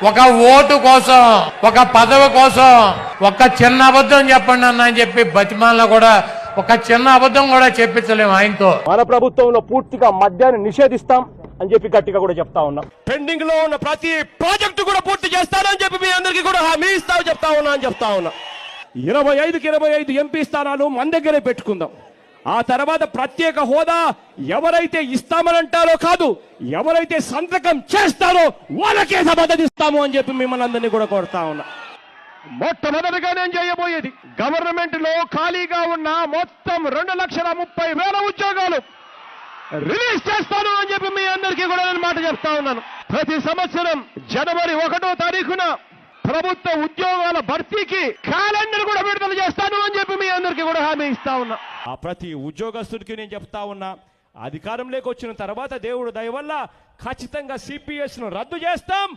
ఒక ఓటు కోసం, ఒక పదవి కోసం ఒక చిన్న అబద్ధం చెప్పండి అన్న అని చెప్పి బతిమాలలో కూడా ఒక చిన్న అబద్ధం కూడా చెప్పించలేము ఆయనతో. మన ప్రభుత్వంలో పూర్తిగా మద్యాన్ని నిషేధిస్తాం అని చెప్పి గట్టిగా కూడా చెప్తా ఉన్నాం. పెండింగ్ లో ఉన్న ప్రతి ప్రాజెక్టు కూడా పూర్తి చేస్తానని చెప్పి మీ అందరికీ కూడా హామీ ఇస్తామని చెప్తా ఉన్నా 25కి 25 ఎంపీ స్థానాలు మన దగ్గరే పెట్టుకుందాం. ఆ తర్వాత ప్రత్యేక హోదా ఎవరైతే ఇస్తామనంటారో కాదు, ఎవరైతే సంతకం చేస్తారో వాళ్ళకే మద్దతు ఇస్తాము అని చెప్పి మిమ్మల్ని అందరినీ కూడా కోరుతా ఉన్నా. మొట్టమొదటిగా నేను చేయబోయేది గవర్నమెంట్ లో ఖాళీగా ఉన్న మొత్తం 2,30,000 ఉద్యోగాలు రిలీజ్ చేస్తాను అని చెప్పి మీ అందరికీ కూడా నేను మాట చెప్తా ఉన్నాను. ప్రతి సంవత్సరం జనవరి 1వ తారీఖున ప్రభుత్వ ఉద్యోగాల భర్తీకి క్యాలెండర్ కూడా విడుదల చేస్తాను అని చెప్పి మీ అందరికీ కూడా హామీ ఇస్తా ఉన్నా. ఆ ప్రతి ఉద్యోగస్తుడికి నేను చెప్తా ఉన్నా, అధికారంలోకి వచ్చిన తర్వాత దేవుడు దయ వల్ల ఖచ్చితంగా సిపిఎస్ ను రద్దు చేస్తాం.